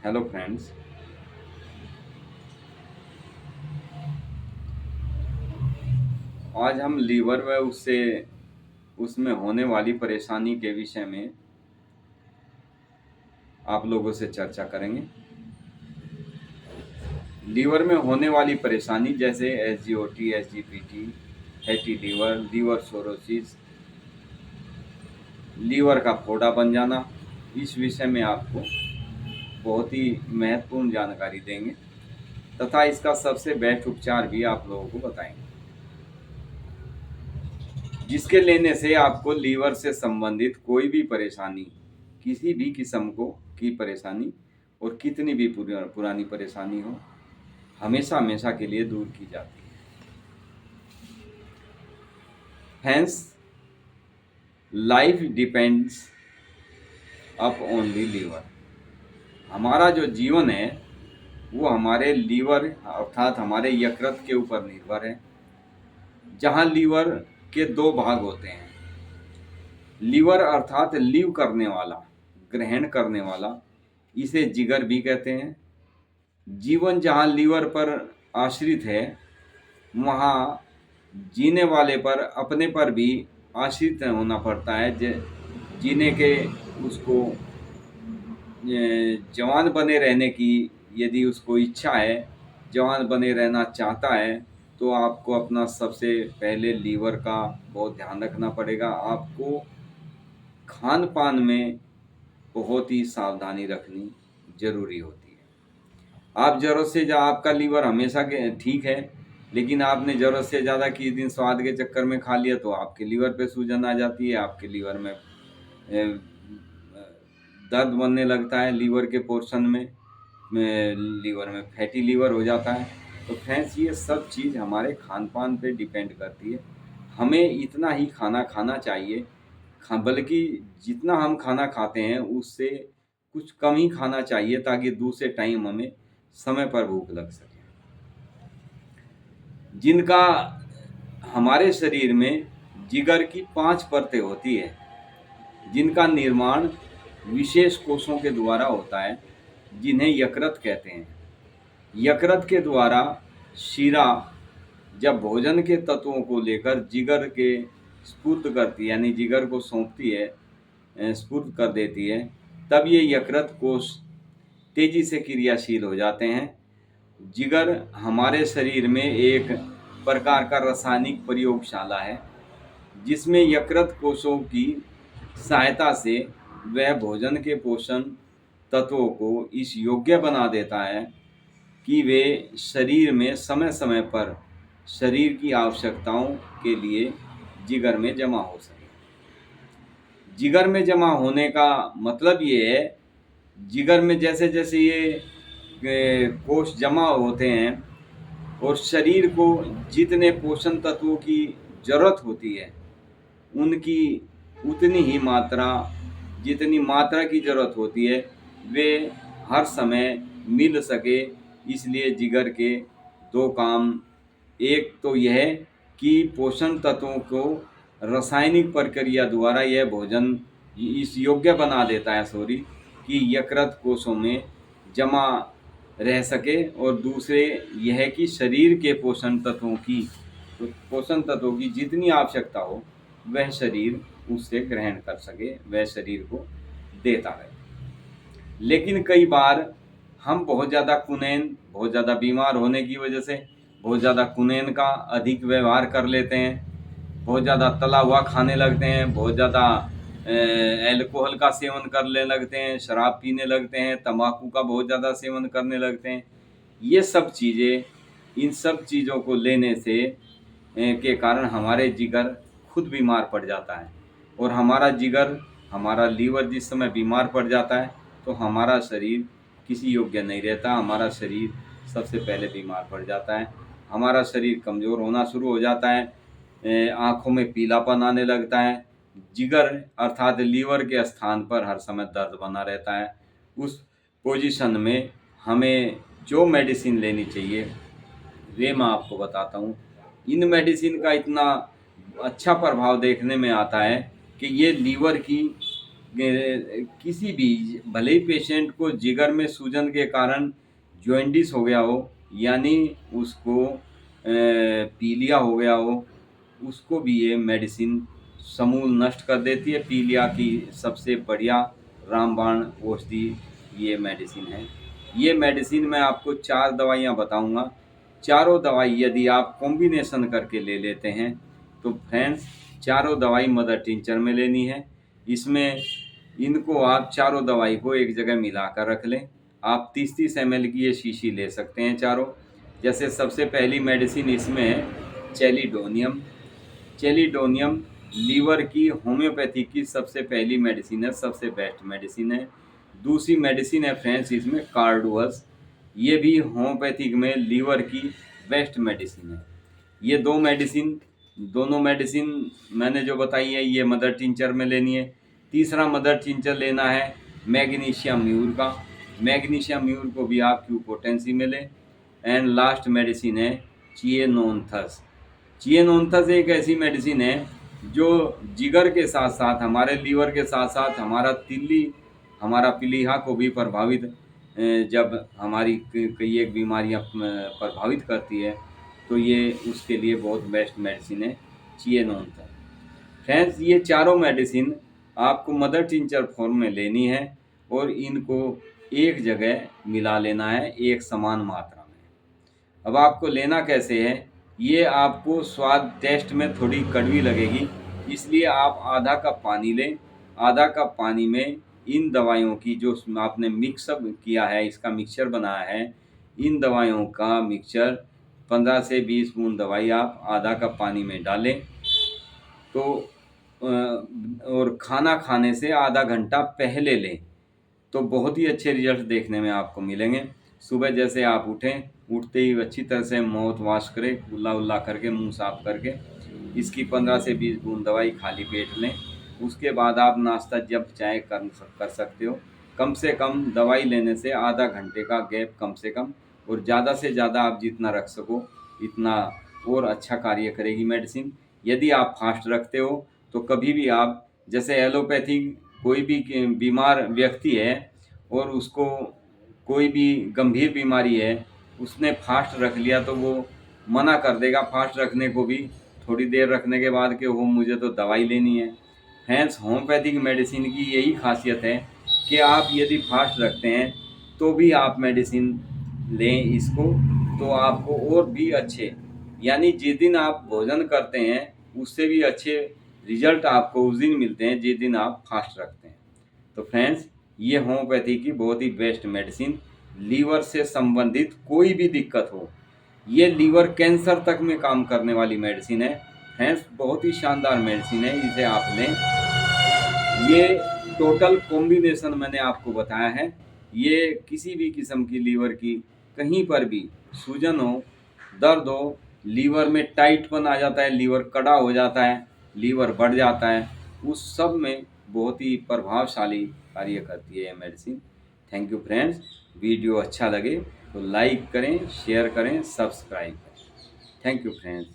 Hello friends. आज हम liver व उससे उसमें होने वाली परेशानी के विषय में आप लोगों से चर्चा करेंगे। लीवर में होने वाली परेशानी जैसे SGOT, SGPT, fatty liver, liver cirrhosis, liver का फोड़ा बन जाना, इस विषय में आपको बहुत ही महत्वपूर्ण जानकारी देंगे तथा इसका सबसे बेस्ट उपचार भी आप लोगों को बताएंगे, जिसके लेने से आपको लीवर से संबंधित कोई भी परेशानी, किसी भी किस्म को की परेशानी और कितनी भी पुरानी परेशानी हो, हमेशा हमेशा के लिए दूर की जाती है। Hence life depends up only liver. हमारा जो जीवन है वो हमारे लीवर अर्थात हमारे यकृत के ऊपर निर्भर है, जहाँ लीवर के दो भाग होते हैं। लीवर अर्थात लीव करने वाला, ग्रहण करने वाला, इसे जिगर भी कहते हैं। जीवन जहाँ लीवर पर आश्रित है, वहाँ जीने वाले पर अपने पर भी आश्रित होना पड़ता है। जीने के उसको जवान बने रहने की यदि उसको इच्छा है, जवान बने रहना चाहता है, तो आपको अपना सबसे पहले लीवर का बहुत ध्यान रखना पड़ेगा। आपको खान पान में बहुत ही सावधानी रखनी जरूरी होती है। आप ज़रूरत से आपका लीवर हमेशा के ठीक है, लेकिन आपने ज़रूरत से ज़्यादा किसी दिन स्वाद के चक्कर में खा लिया तो आपके लीवर पे सूजन आ जाती है, आपके लीवर में दर्द बनने लगता है, लीवर के पोर्शन में लीवर में फैटी लीवर हो जाता है। तो फ्रेंड्स, ये सब चीज़ हमारे खान पान पे डिपेंड करती है। हमें इतना ही खाना खाना चाहिए, बल्कि जितना हम खाना खाते हैं उससे कुछ कम ही खाना चाहिए, ताकि दूसरे टाइम हमें समय पर भूख लग सके। जिनका हमारे शरीर में जिगर की 5 परतें होती है, जिनका निर्माण विशेष कोषों के द्वारा होता है, जिन्हें यकृत कहते हैं। यकृत के द्वारा शिरा जब भोजन के तत्वों को लेकर जिगर के स्पुर्द करती है, यानी जिगर को सौंपती है, स्पुर्द कर देती है, तब ये यकृत कोष तेजी से क्रियाशील हो जाते हैं। जिगर हमारे शरीर में एक प्रकार का रासायनिक प्रयोगशाला है, जिसमें यकृत कोषों की सहायता से वह भोजन के पोषण तत्वों को इस योग्य बना देता है कि वे शरीर में समय समय पर शरीर की आवश्यकताओं के लिए जिगर में जमा हो सके। जिगर में जमा होने का मतलब ये है, जिगर में जैसे जैसे ये कोष जमा होते हैं और शरीर को जितने पोषण तत्वों की जरूरत होती है, उनकी उतनी ही मात्रा, जितनी मात्रा की जरूरत होती है, वे हर समय मिल सके। इसलिए जिगर के 2 काम, एक तो यह कि पोषण तत्वों को रासायनिक प्रक्रिया द्वारा यह भोजन इस योग्य बना देता है कि यकृत कोषों में जमा रह सके, और दूसरे यह कि शरीर के पोषण तत्वों की जितनी आवश्यकता हो वह शरीर उससे ग्रहण कर सके, वह शरीर को देता है। लेकिन कई बार हम बहुत ज़्यादा बीमार होने की वजह से बहुत ज़्यादा कुनैन का अधिक व्यवहार कर लेते हैं, बहुत ज़्यादा तला हुआ खाने लगते हैं, बहुत ज़्यादा अल्कोहल का सेवन करने लगते हैं, शराब पीने लगते हैं, तंबाकू का बहुत ज़्यादा सेवन करने लगते हैं। ये सब चीज़ें, इन सब चीज़ों को लेने से के कारण हमारे जिगर खुद बीमार पड़ जाता है, और हमारा लीवर जिस समय बीमार पड़ जाता है तो हमारा शरीर किसी योग्य नहीं रहता। हमारा शरीर सबसे पहले बीमार पड़ जाता है, हमारा शरीर कमज़ोर होना शुरू हो जाता है, आँखों में पीलापन आने लगता है। जिगर अर्थात लीवर के स्थान पर हर समय दर्द बना रहता है। उस पोजीशन में हमें जो मेडिसिन लेनी चाहिए वे मैं आपको बताता हूँ। इन मेडिसिन का इतना अच्छा प्रभाव देखने में आता है कि ये लीवर की किसी भी भले ही पेशेंट को जिगर में सूजन के कारण जॉइंटिस हो गया हो, यानी उसको पीलिया हो गया हो, उसको भी ये मेडिसिन समूल नष्ट कर देती है। पीलिया की सबसे बढ़िया रामबाण औषधि ये मेडिसिन है। ये मेडिसिन मैं आपको 4 दवाइयाँ बताऊंगा। चारों दवाई यदि आप कॉम्बिनेशन करके ले लेते हैं तो फ्रेंड्स, चारों दवाई मदर टिंचर में लेनी है। इसमें इनको आप चारों दवाई को एक जगह मिलाकर रख लें। आप 30-30 ml की ये शीशी ले सकते हैं चारों। जैसे सबसे पहली मेडिसिन इसमें है चेलिडोनियम। चेलिडोनियम लीवर की होम्योपैथी की सबसे पहली मेडिसिन है, सबसे बेस्ट मेडिसिन है। दूसरी मेडिसिन है फ्रेंड्स इसमें कार्डुअस। ये भी होम्योपैथिक में लीवर की बेस्ट मेडिसिन है। ये दोनों मेडिसिन मैंने जो बताई है ये मदर टिंचर में लेनी है। तीसरा मदर टिंचर लेना है मैग्नीशियम म्यूर का। मैग्नीशियम म्यूर को भी आप क्यू पोटेंसी में लें। एंड लास्ट मेडिसिन है चिएनोन्थस। चिएनोन्थस एक ऐसी मेडिसिन है जो जिगर के साथ साथ हमारे लीवर के साथ साथ हमारा पीलिया को भी प्रभावित जब हमारी कई एक बीमारियां प्रभावित करती है तो ये उसके लिए बहुत बेस्ट मेडिसिन है चिएनोन्थस। फ्रेंड्स, ये चारों मेडिसिन आपको मदर टिंचर फॉर्म में लेनी है और इनको एक जगह मिला लेना है एक समान मात्रा में। अब आपको लेना कैसे है, ये आपको स्वाद टेस्ट में थोड़ी कड़वी लगेगी, इसलिए आप आधा कप पानी लें। आधा कप पानी में इन दवाइयों की जो आपने मिक्सअप किया है, इसका मिक्सचर बनाया है, इन दवाइयों का मिक्सचर 15 से 20 बूंद दवाई आप आधा कप पानी में डालें। तो और खाना खाने से आधा घंटा पहले लें तो बहुत ही अच्छे रिजल्ट देखने में आपको मिलेंगे। सुबह जैसे आप उठते ही अच्छी तरह से माउथ वॉश करें, कुल्ला उल्ला करके मुंह साफ करके इसकी 15 से 20 बूंद दवाई खाली पेट लें। उसके बाद आप नाश्ता जब चाहे कर सकते हो। कम से कम दवाई लेने से आधा घंटे का गैप कम से कम, और ज़्यादा से ज़्यादा आप जितना रख सको इतना और अच्छा कार्य करेगी मेडिसिन। यदि आप फास्ट रखते हो तो कभी भी आप, जैसे एलोपैथी, कोई भी बीमार व्यक्ति है और उसको कोई भी गंभीर बीमारी है, उसने फास्ट रख लिया तो वो मना कर देगा फास्ट रखने को भी थोड़ी देर रखने के बाद कि वो मुझे तो दवाई लेनी है। हैंस होम्योपैथिक मेडिसिन की यही खासियत है कि आप यदि फास्ट रखते हैं तो भी आप मेडिसिन लें इसको, तो आपको और भी अच्छे, यानी जिस दिन आप भोजन करते हैं उससे भी अच्छे रिजल्ट आपको उस दिन मिलते हैं जिस दिन आप फास्ट रखते हैं। तो फ्रेंड्स, ये होम्योपैथी की बहुत ही बेस्ट मेडिसिन, लीवर से संबंधित कोई भी दिक्कत हो, ये लीवर कैंसर तक में काम करने वाली मेडिसिन है। फ्रेंड्स, बहुत ही शानदार मेडिसिन है, इसे आप लें। ये टोटल कॉम्बिनेशन मैंने आपको बताया है। ये किसी भी किस्म की लीवर की कहीं पर भी सूजन हो, दर्द हो, लीवर में टाइटपन आ जाता है, लीवर कड़ा हो जाता है, लीवर बढ़ जाता है, उस सब में बहुत ही प्रभावशाली कार्य करती है ये medicine. Thank you friends. Video अच्छा लगे तो लाइक करें, शेयर करें, सब्सक्राइब करें। Thank you friends.